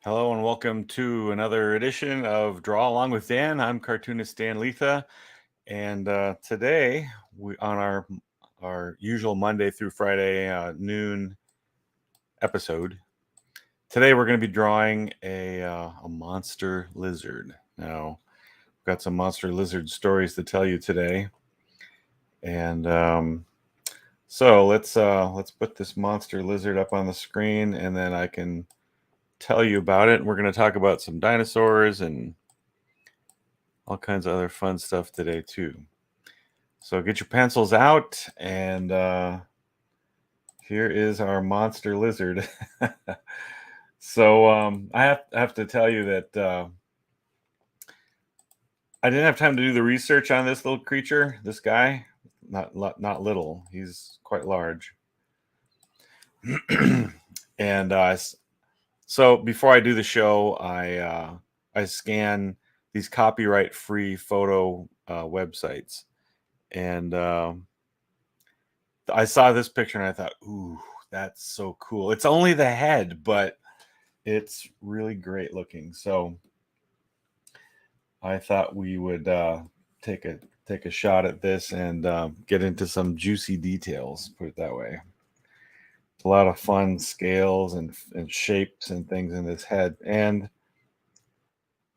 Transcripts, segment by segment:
Hello and welcome to another edition of Draw Along with Dan. I'm cartoonist Dan Lietha, and today we on our usual Monday through Friday noon episode. Today we're going to be drawing a monster lizard. Now, I've got some monster lizard stories to tell you today, and so let's put this monster lizard up on the screen, and then I can tell you about it. We're going to talk about some dinosaurs and all kinds of other fun stuff today too. So get your pencils out, and here is our monster lizard. So I have to tell you that I didn't have time to do the research on this little creature. This guy, not little. He's quite large. And so before I do the show, I scan these copyright-free photo websites, and I saw this picture and I thought, ooh, that's so cool. It's only the head, but it's really great looking. So I thought we would take a shot at this and get into some juicy details, put it that way. A lot of fun scales and shapes and things in this head, and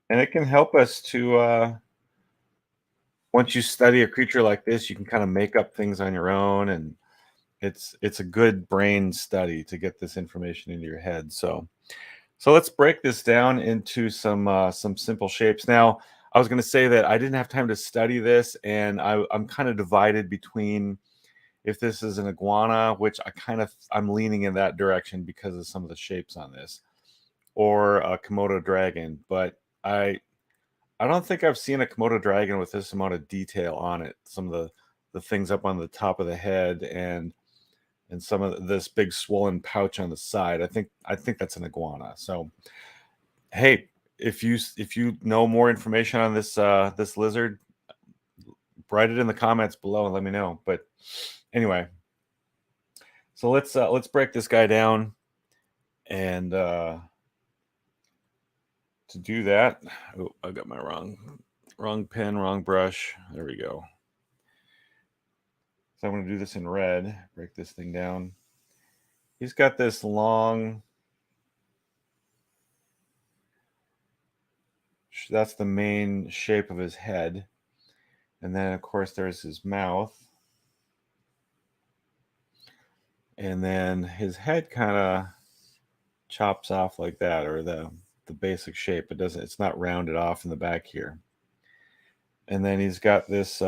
it can help us to once you study a creature like this, you can kind of make up things on your own, and it's a good brain study to get this information into your head. So let's break this down into some simple shapes. Now, I was going to say that I didn't have time to study this, and I'm kind of divided between if this is an iguana, which I'm leaning in that direction because of some of the shapes on this, or a Komodo dragon. But I don't think I've seen a Komodo dragon with this amount of detail on it. Some of the things up on the top of the head and some of this big swollen pouch on the side. I think that's an iguana. So, hey, if you know more information on this lizard, write it in the comments below and let me know. But anyway, so let's break this guy down, and to do that, oh, I got my wrong pen, wrong brush. There we go. So I'm going to do this in red. Break this thing down. He's got this long. That's the main shape of his head. And then, of course, there's his mouth. And then his head kind of chops off like that, or the basic shape. It's not rounded off in the back here. And then he's got this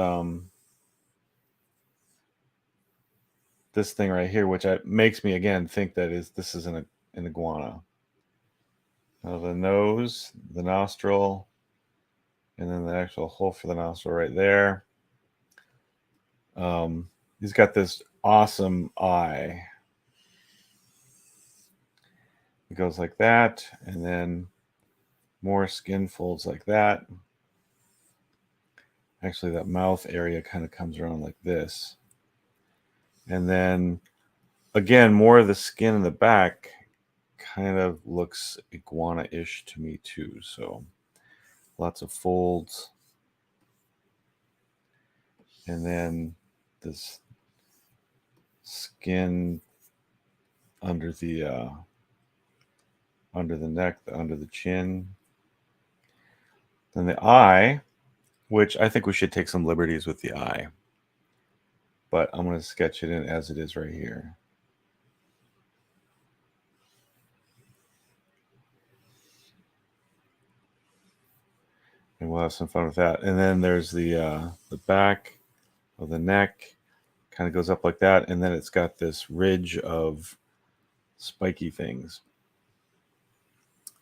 this thing right here, which makes me again think that this is an iguana. Now the nose, the nostril, and then the actual hole for the nostril right there. He's got this awesome eye. It goes like that, and then more skin folds like that. Actually, that mouth area kind of comes around like this. And then, again, more of the skin in the back kind of looks iguana-ish to me too. So lots of folds. And then this skin under the neck, under the chin. Then the eye, which I think we should take some liberties with the eye. But I'm going to sketch it in as it is right here. And we'll have some fun with that. And then there's the back of the neck, kind of goes up like that, and then it's got this ridge of spiky things.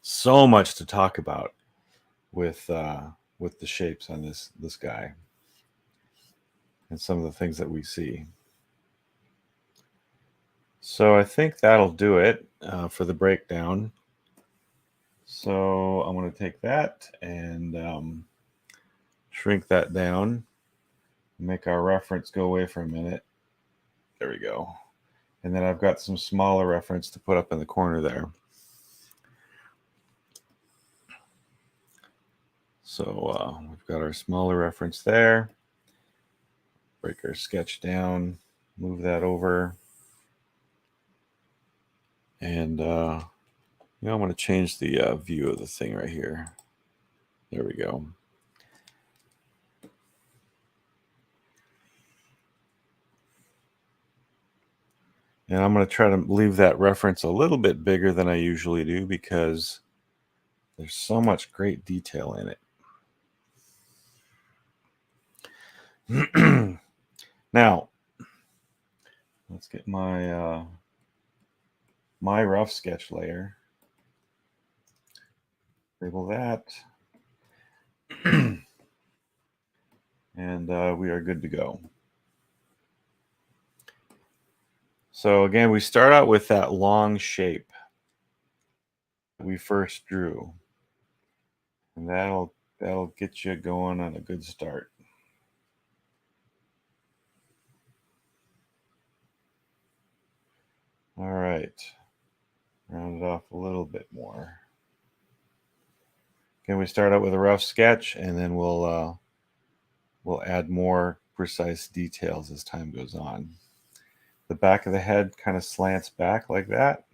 So much to talk about with the shapes on this guy and some of the things that we see. So I think that'll do it for the breakdown. So I'm going to take that and shrink that down, make our reference go away for a minute. There we go. And then I've got some smaller reference to put up in the corner there. So we've got our smaller reference there. Break our sketch down, move that over. And I'm going to change the view of the thing right here. There we go. And I'm going to try to leave that reference a little bit bigger than I usually do because there's so much great detail in it. Now, let's get my my rough sketch layer. Label that. And we are good to go. So again, we start out with that long shape we first drew. And that'll get you going on a good start. All right. Round it off a little bit more. Again, we start out with a rough sketch, and then we'll add more precise details as time goes on. The back of the head kind of slants back like that.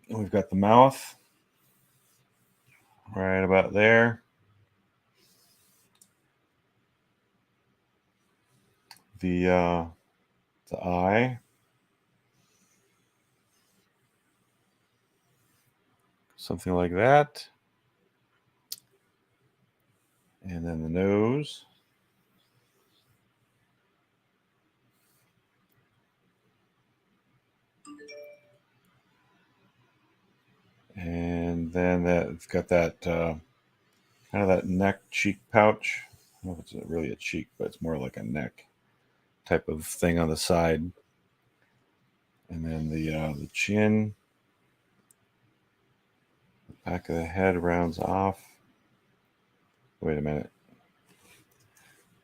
And we've got the mouth right about there. The eye. Something like that. And then the nose. And then it's got that kind of that neck cheek pouch. I don't know if it's really a cheek, but it's more like a neck type of thing on the side. And then the chin. The back of the head rounds off. Wait a minute.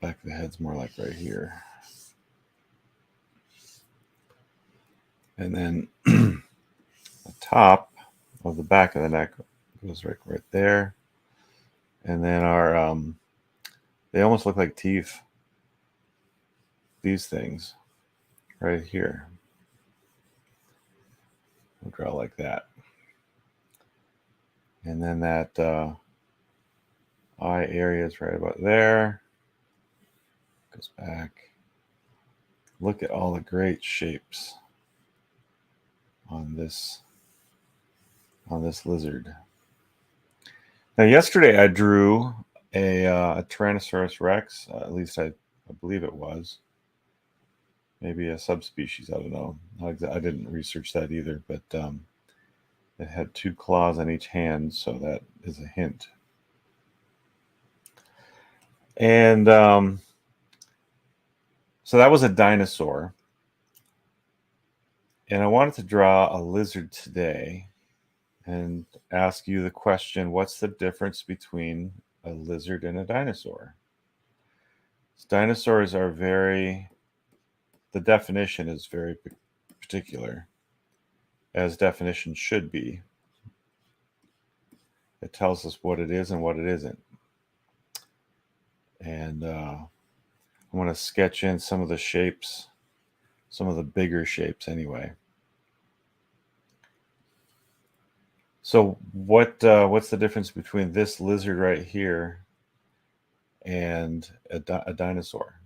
Back of the head's more like right here. And then the top of the back of the neck goes right there. And then our they almost look like teeth. These things right here. We'll draw like that. And then that eye area is right about there. Goes back. Look at all the great shapes on this lizard. Now, yesterday I drew a Tyrannosaurus Rex. At least I believe it was. Maybe a subspecies. I don't know. I didn't research that either, but it had 2 claws on each hand, so that is a hint. And so that was a dinosaur. And I wanted to draw a lizard today and ask you the question, what's the difference between a lizard and a dinosaur? Dinosaurs are the definition is very particular, as definition should be. It tells us what it is and what it isn't. And I want to sketch in some of the shapes, some of the bigger shapes anyway. So what's the difference between this lizard right here and a dinosaur?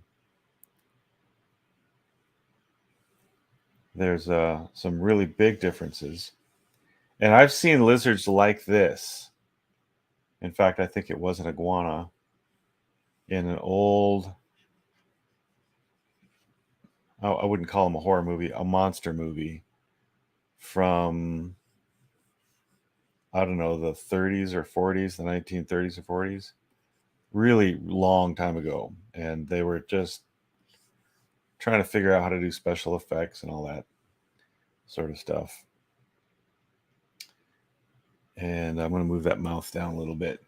There's some really big differences. And I've seen lizards like this. In fact, I think it was an iguana in an old, I wouldn't call them a horror movie, a monster movie from, I don't know, the 30s or 40s, the 1930s or 40s. Really long time ago. And they were just trying to figure out how to do special effects and all that sort of stuff. And I'm going to move that mouth down a little bit.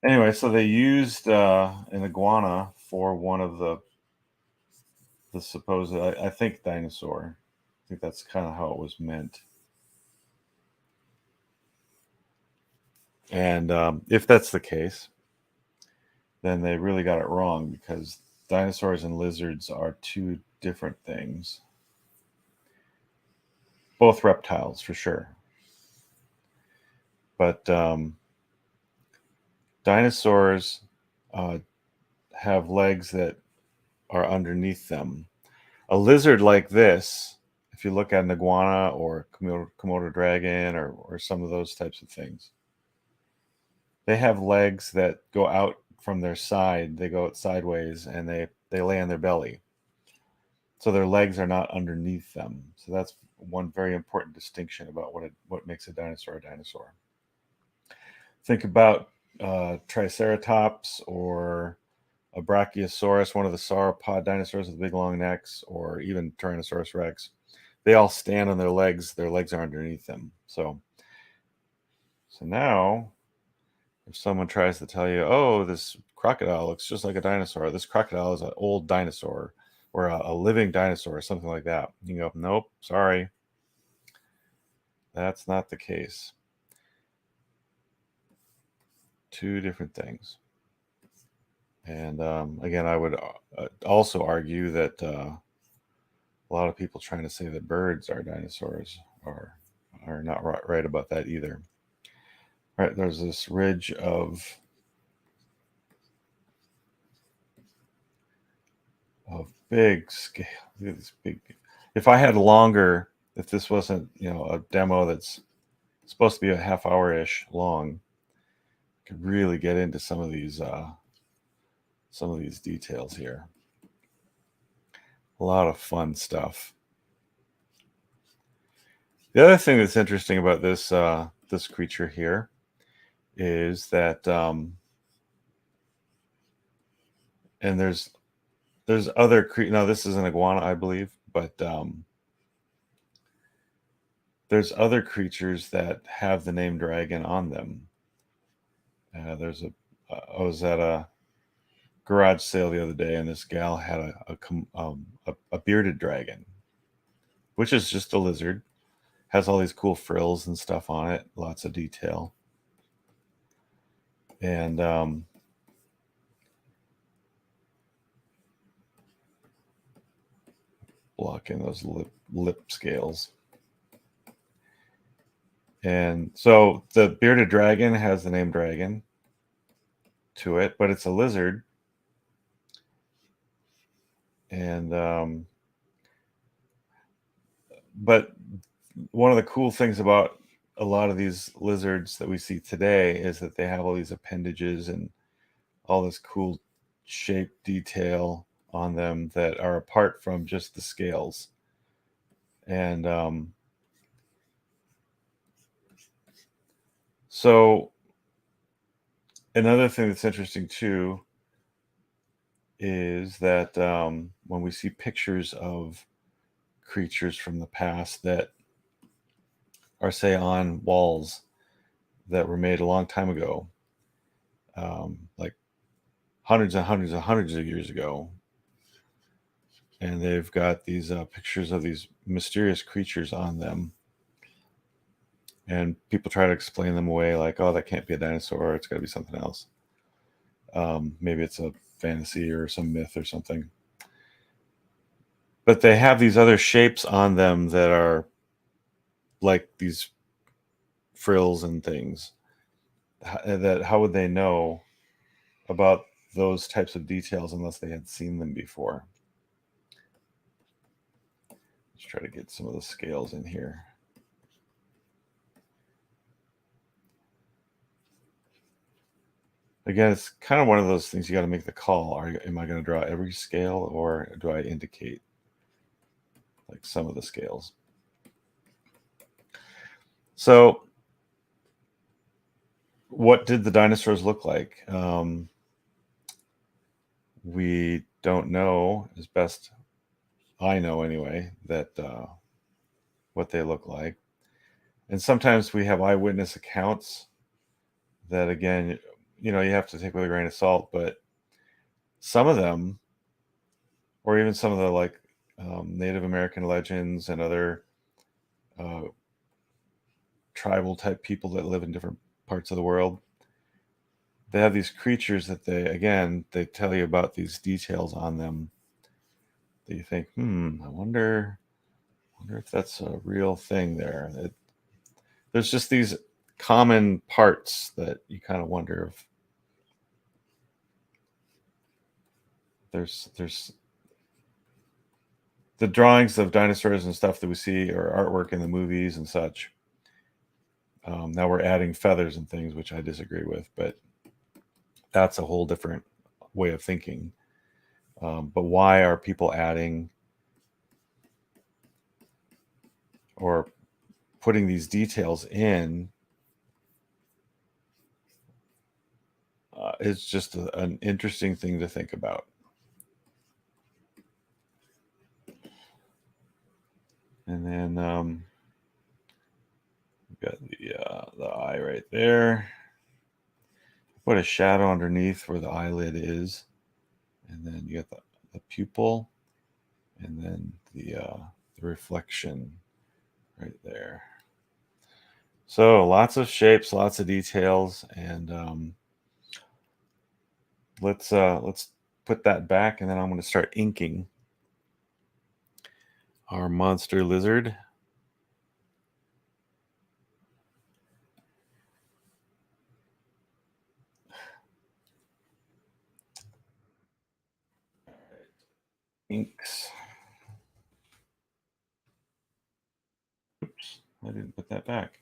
Anyway, so they used an iguana for one of the supposed, I think, dinosaur. I think that's kind of how it was meant. And if that's the case, then they really got it wrong, because dinosaurs and lizards are two different things. Both reptiles, for sure. But dinosaurs have legs that are underneath them. A lizard like this, if you look at an iguana or Komodo dragon or some of those types of things, they have legs that go out from their side. They go out sideways, and they lay on their belly. So their legs are not underneath them. So that's one very important distinction about what makes a dinosaur a dinosaur. Think about Triceratops or a Brachiosaurus, one of the sauropod dinosaurs with big long necks, or even Tyrannosaurus Rex. They all stand on their legs. Their legs are underneath them. So now, if someone tries to tell you, oh, this crocodile looks just like a dinosaur, this crocodile is an old dinosaur, or a living dinosaur, or something like that, you go, nope, sorry, that's not the case. Two different things. And again, I would also argue that a lot of people trying to say that birds are dinosaurs are not right about that either. All right, there's this ridge of big scale. Look at this big. If I had longer, if this wasn't a demo that's supposed to be a half hour ish long, I could really get into some of these details here. A lot of fun stuff. The other thing that's interesting about this this creature here is that, and there's other now this is an iguana, I believe, but there's other creatures that have the name dragon on them. I was at a garage sale the other day, and this gal had a bearded dragon, which is just a lizard. Has all these cool frills and stuff on it, lots of detail. And blocking those lip scales. And so the bearded dragon has the name dragon to it, but it's a lizard. And but one of the cool things about a lot of these lizards that we see today is that they have all these appendages and all this cool shape detail on them that are apart from just the scales. And so another thing that's interesting too is that when we see pictures of creatures from the past that are, say, on walls that were made a long time ago, like hundreds and hundreds and hundreds of years ago, and they've got these pictures of these mysterious creatures on them, and people try to explain them away, like, oh, that can't be a dinosaur, it's got to be something else. Maybe it's a fantasy or some myth or something. But they have these other shapes on them that are like these frills and things. How would they know about those types of details unless they had seen them before? Let's try to get some of the scales in here. Again, it's kind of one of those things you got to make the call. Am I going to draw every scale, or do I indicate like some of the scales? So what did the dinosaurs look like? We don't know, as best I know anyway, that what they look like. And sometimes we have eyewitness accounts that, again, you have to take with a grain of salt, but some of them, or even some of the like Native American legends and other tribal type people that live in different parts of the world, they have these creatures that they tell you about these details on them that you think, I wonder if that's a real thing there. There's just these common parts that you kind of wonder if there's the drawings of dinosaurs and stuff that we see or artwork in the movies and such. Now we're adding feathers and things, which I disagree with, but that's a whole different way of thinking. But why are people adding or putting these details in? It's just an interesting thing to think about. And then we've got the eye right there. Put a shadow underneath where the eyelid is, and then you got the pupil, and then the reflection right there. So lots of shapes, lots of details, and let's put that back, and then I'm going to start inking our monster lizard. Inks. Oops, I didn't put that back.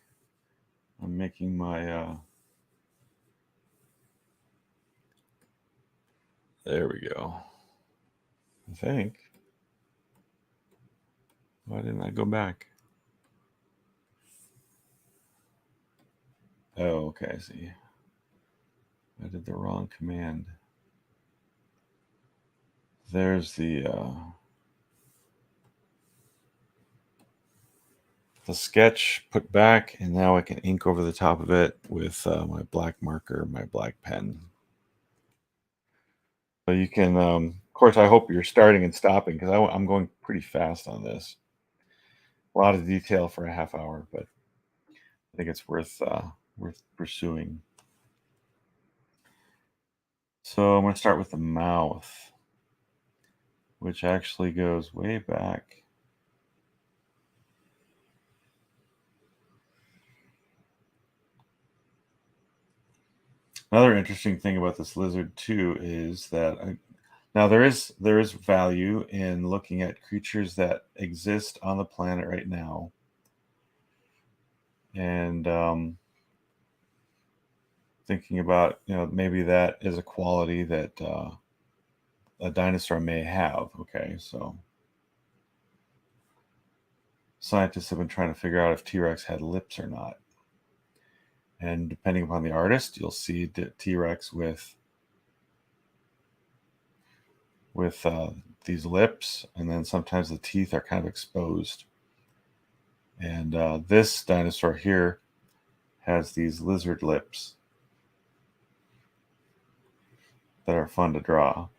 I'm making my there we go. I think. Why didn't I go back? Oh, okay, I see. I did the wrong command. There's the sketch put back, and now I can ink over the top of it with my black marker, my black pen. So you can, of course, I hope you're starting and stopping because I'm going pretty fast on this. A lot of detail for a half hour, but I think it's worth pursuing. So I'm going to start with the mouth, which actually goes way back. Another interesting thing about this lizard too is that now there is value in looking at creatures that exist on the planet right now, and thinking about maybe that is a quality that a dinosaur may have. Okay, so scientists have been trying to figure out if T-Rex had lips or not. And depending upon the artist, you'll see T-Rex with these lips, and then sometimes the teeth are kind of exposed. And this dinosaur here has these lizard lips that are fun to draw.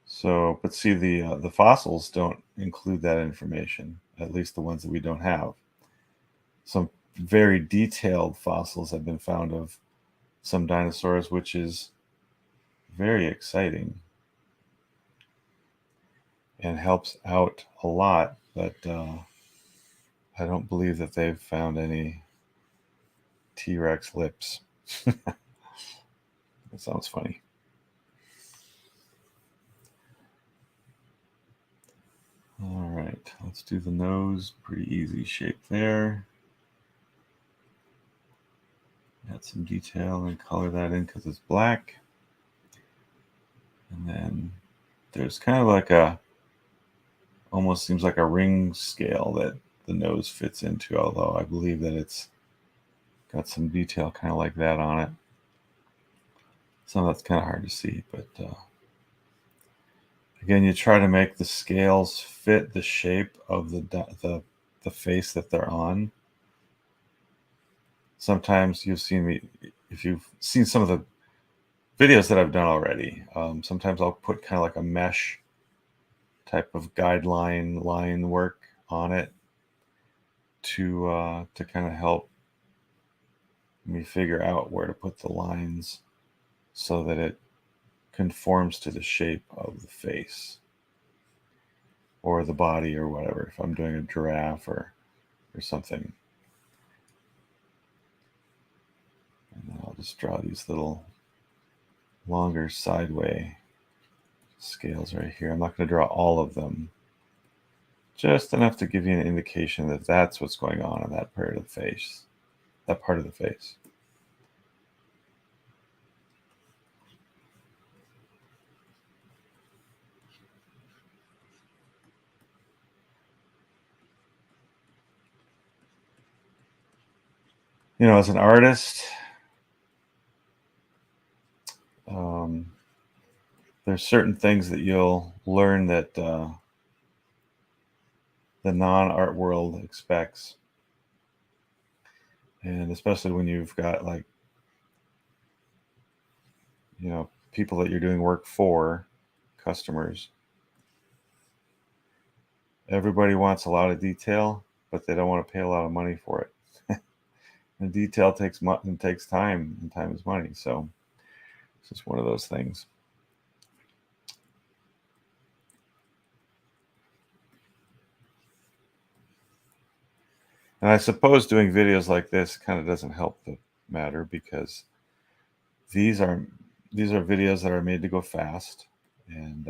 So, but see, the fossils don't include that information, at least the ones that we don't have. Some very detailed fossils have been found of some dinosaurs, which is very exciting and helps out a lot, but I don't believe that they've found any T-Rex lips. That sounds funny. All right, let's do the nose. Pretty easy shape there. Add some detail and color that in because it's black. And then there's kind of like almost seems like a ring scale that the nose fits into, although I believe that it's got some detail kind of like that on it. Some of that's kind of hard to see, but again, you try to make the scales fit the shape of the face that they're on. Sometimes you've seen if you've seen some of the videos that I've done already. Sometimes I'll put kind of like a mesh type of guideline line work on it to kind of help me figure out where to put the lines so that it conforms to the shape of the face or the body or whatever, if I'm doing a giraffe or something. And then I'll just draw these little longer sideway scales right here. I'm not going to draw all of them, just enough to give you an indication that that's what's going on in that part of the face. That part of the face. You know, as an artist, there's certain things that you'll learn that the non-art world expects. And especially when you've got, like, you know, people that you're doing work for, customers. Everybody wants a lot of detail, but they don't want to pay a lot of money for it. And detail takes time, and time is money. So it's just one of those things. And I suppose doing videos like this kind of doesn't help the matter, because these are videos that are made to go fast, and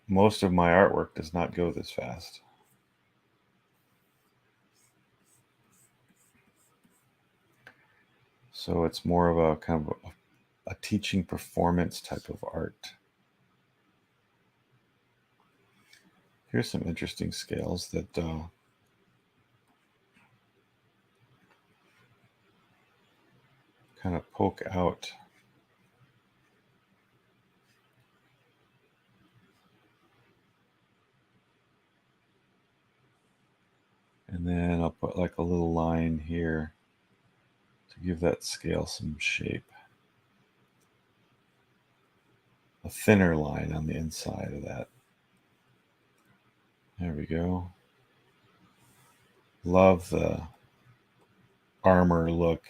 most of my artwork does not go this fast. So it's more of a kind of a teaching performance type of art. Here's some interesting scales that kind of poke out. And then I'll put like a little line here to give that scale some shape. A thinner line on the inside of that. There we go. Love the armor look.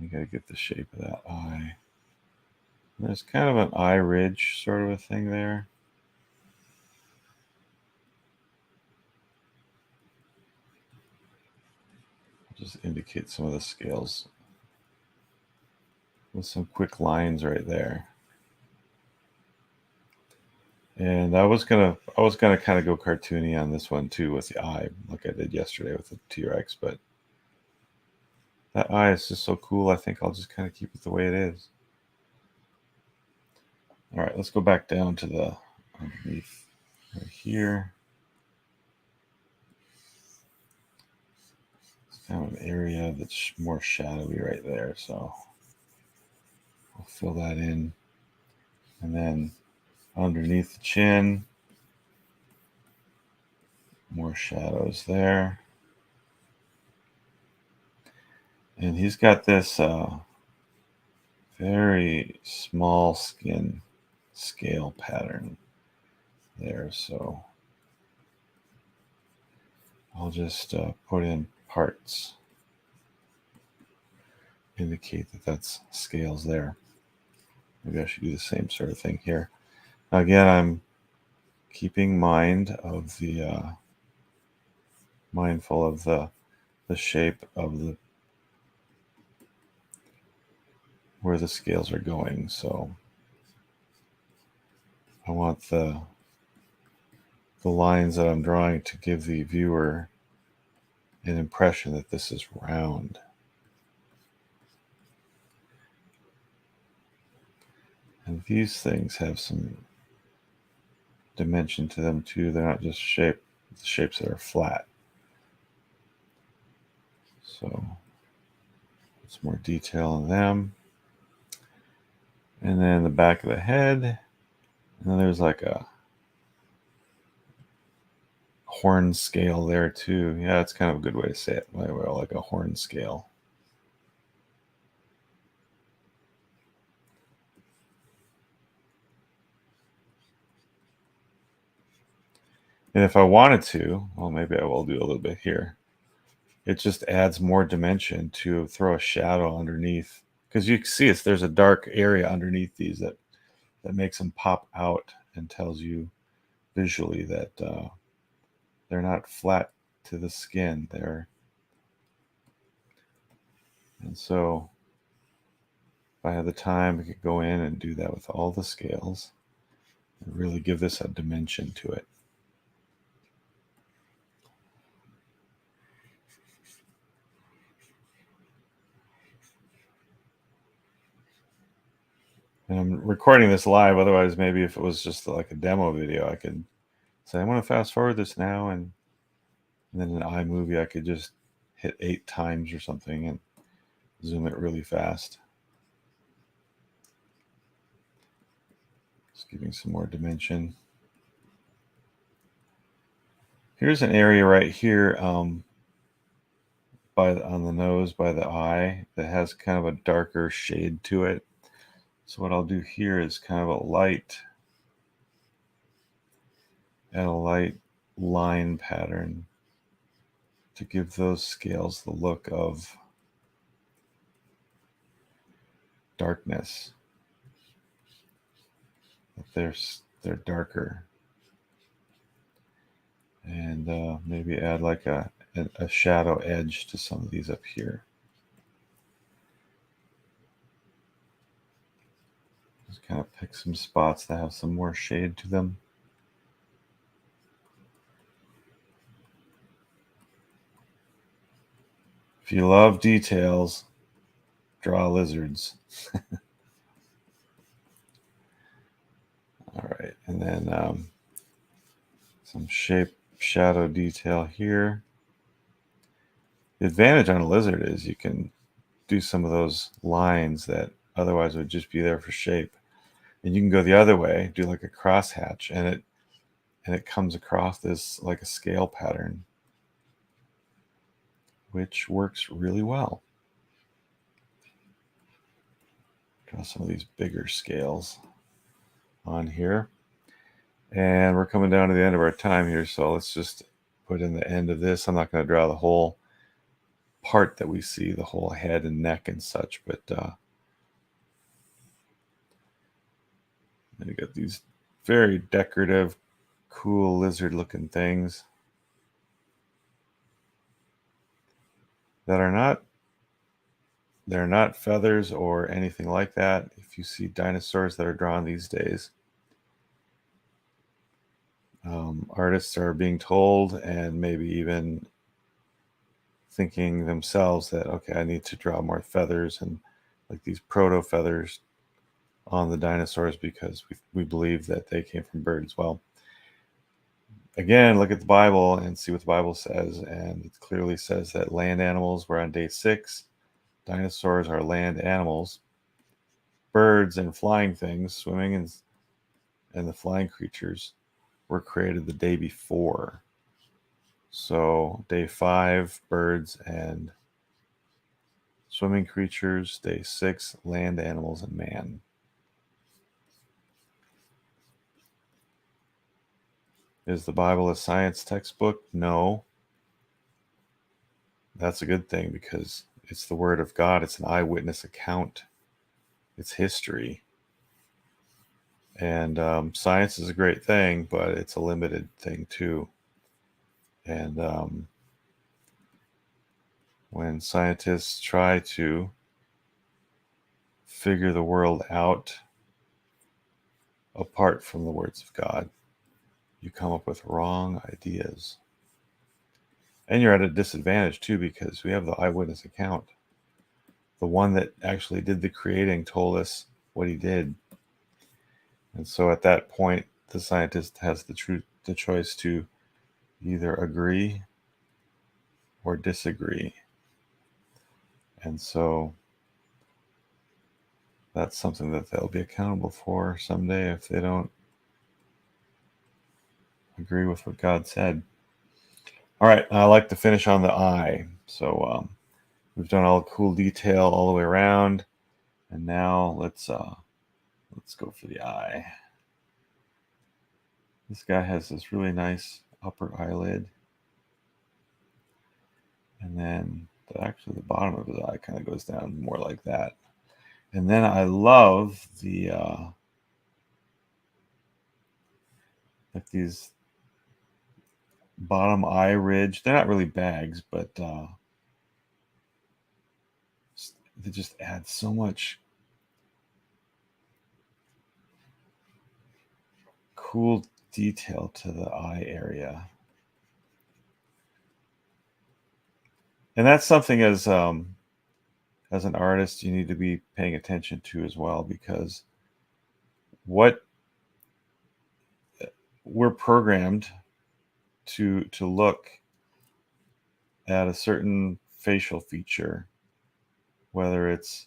You gotta get the shape of that eye. There's kind of an eye ridge sort of a thing there. Just indicate some of the scales with some quick lines right there. And I was gonna kind of go cartoony on this one too with the eye, like I did yesterday with the T-Rex, but that eye is just so cool. I think I'll just kind of keep it the way it is. All right, let's go back down to the underneath right here. It's kind of an area that's more shadowy right there, so I'll fill that in. And then underneath the chin, more shadows there. And he's got this very small skin scale pattern there, so I'll just put in parts, indicate that that's scales there. Maybe I should do the same sort of thing here. Now again, I'm keeping mind of the mindful of the shape of the where the scales are going. So I want the lines that I'm drawing to give the viewer an impression that this is round. And these things have some dimension to them too. They're not just shapes that are flat. So some more detail on them. And then the back of the head. And then there's like a horn scale there too. Yeah, that's kind of a good way to say it. Like a horn scale. And if I wanted to, well, maybe I will do a little bit here. It just adds more dimension to throw a shadow underneath, because you can see there's a dark area underneath these that makes them pop out and tells you visually that they're not flat to the skin there. And so if I had the time, I could go in and do that with all the scales and really give this a dimension to it. And I'm recording this live. Otherwise, maybe if it was just like a demo video, I could say, I want to fast forward this now. And then in iMovie, I could just hit 8 times or something and zoom it really fast. Just giving some more dimension. Here's an area right here on the nose by the eye that has kind of a darker shade to it. So what I'll do here is kind of a light line pattern to give those scales the look of darkness. They're darker. And maybe add like a shadow edge to some of these up here. Just kind of pick some spots that have some more shade to them. If you love details, draw lizards. All right, and then some shadow detail here. The advantage on a lizard is you can do some of those lines that otherwise would just be there for shape. And you can go the other way, do like a crosshatch, and it comes across this like a scale pattern, which works really well. Draw some of these bigger scales on here. And we're coming down to the end of our time here, so let's just put in the end of this. I'm not going to draw the whole part that we see, the whole head and neck and such, but you got these very decorative, cool lizard looking things that are not, they're not feathers or anything like that. If you see dinosaurs that are drawn these days, artists are being told and maybe even thinking themselves that, okay, I need to draw more feathers and like these proto feathers on the dinosaurs because we believe that they came from birds. Well, again, look at the Bible and see what the Bible says, and it clearly says that land animals were on day 6. Dinosaurs are land animals. Birds and flying things, swimming and the flying creatures were created the day before. So day 5, birds and swimming creatures. Day 6, land animals and man. Is the Bible a science textbook? No. That's a good thing because it's the Word of God. It's an eyewitness account. It's history. And science is a great thing, but it's a limited thing too. And when scientists try to figure the world out apart from the words of God, you come up with wrong ideas. And you're at a disadvantage too, because we have the eyewitness account. The one that actually did the creating told us what he did. And so at that point, the scientist has the choice to either agree or disagree. And so that's something that they'll be accountable for someday if they don't agree with what God said. All right, I like to finish on the eye. So we've done all the cool detail all the way around, and now let's go for the eye. This guy has this really nice upper eyelid, and then actually the bottom of his eye kind of goes down more like that. And then I love the like these bottom eye ridge. They're not really bags, but they just add so much cool detail to the eye area. And that's something as an artist you need to be paying attention to as well, because what we're programmed to look at a certain facial feature, whether it's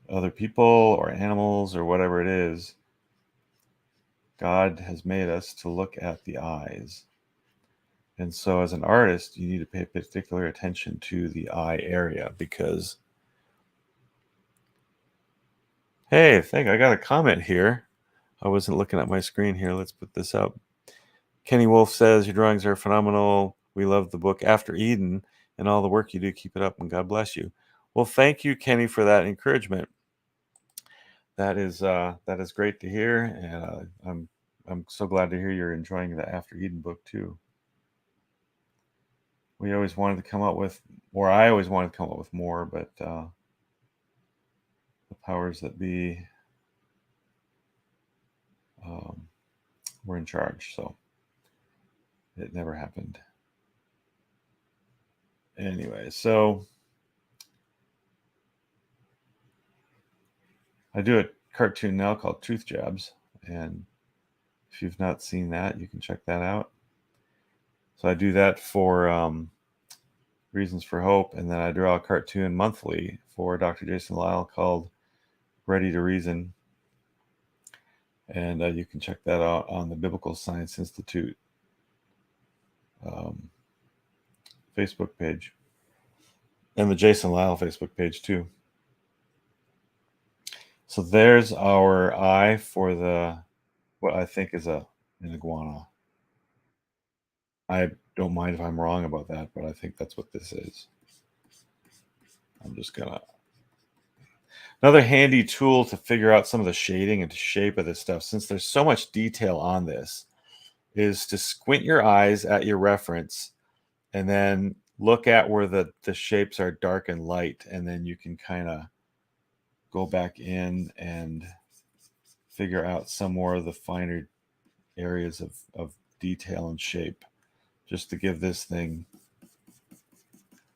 other people or animals or whatever it is. God has made us to look at the eyes. And so as an artist, you need to pay particular attention to the eye area, because hey, I got a comment here. I wasn't looking at my screen here. Let's put this up. Kenny Wolf says, your drawings are phenomenal. We love the book After Eden and all the work you do. Keep it up, and God bless you. Well, thank you, Kenny, for that encouragement. That is great to hear, and I'm so glad to hear you're enjoying the After Eden book too. We always wanted to come up with, or I always wanted to come up with more, but the powers that be were in charge, so it never happened. Anyway, so I do a cartoon now called Truth Jabs, and if you've not seen that, you can check that out. So I do that for Reasons for Hope, and then I draw a cartoon monthly for Dr. Jason Lyle called Ready to Reason, and you can check that out on the Biblical Science Institute Facebook page, and the Jason Lyle Facebook page too. So there's our eye for what I think is an iguana. I don't mind if I'm wrong about that, but I think that's what this is. I'm just gonna. Another handy tool to figure out some of the shading and shape of this stuff, since there's so much detail on this, is to squint your eyes at your reference and then look at where the shapes are dark and light, and then you can kind of go back in and figure out some more of the finer areas of detail and shape, just to give this thing.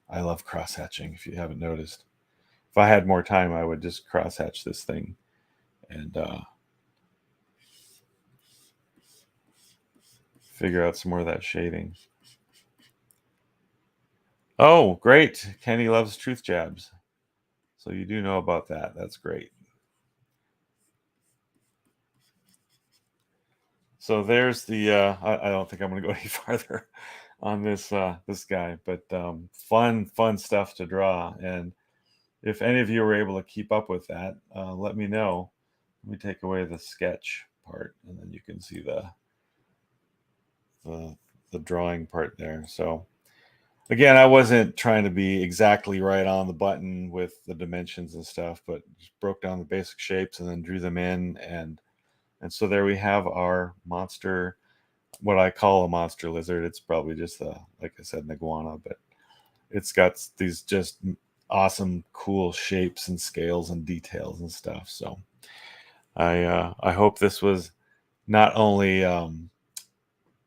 I love cross-hatching, if you haven't noticed. If I had more time, I would just cross-hatch this thing and figure out some more of that shading. Oh, great. Kenny loves Truth Jabs. So you do know about that. That's great. So there's the, I don't think I'm going to go any farther on this guy, but fun stuff to draw. And if any of you were able to keep up with that, let me know. Let me take away the sketch part, and then you can see the drawing part there. So again, I wasn't trying to be exactly right on the button with the dimensions and stuff, but just broke down the basic shapes and then drew them in, and so there we have our monster, what I call a monster lizard. It's probably just like I said, an iguana, but it's got these just awesome, cool shapes and scales and details and stuff. So I hope this was not only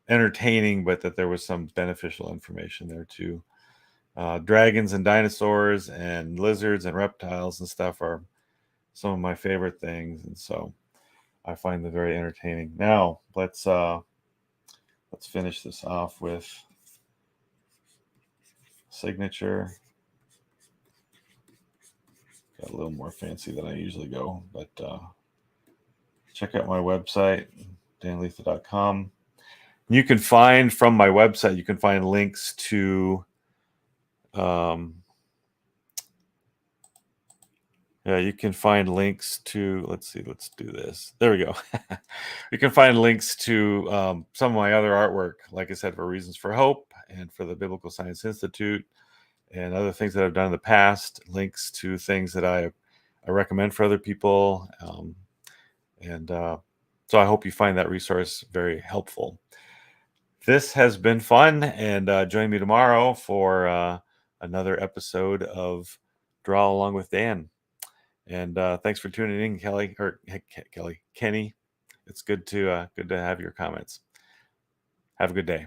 entertaining, but that there was some beneficial information there too. Dragons and dinosaurs and lizards and reptiles and stuff are some of my favorite things, and so I find them very entertaining. Now let's finish this off with signature. got a little more fancy than I usually go, but check out my website, danlietha.com. You can find from my website, you can find links to you can find links to, let's do this. There we go. You can find links to some of my other artwork, like I said, for Reasons for Hope and for the Biblical Science Institute and other things that I've done in the past, links to things that I recommend for other people. So I hope you find that resource very helpful. This has been fun, and join me tomorrow for another episode of Draw Along with Dan. And thanks for tuning in, Kenny. It's good to have your comments. Have a good day.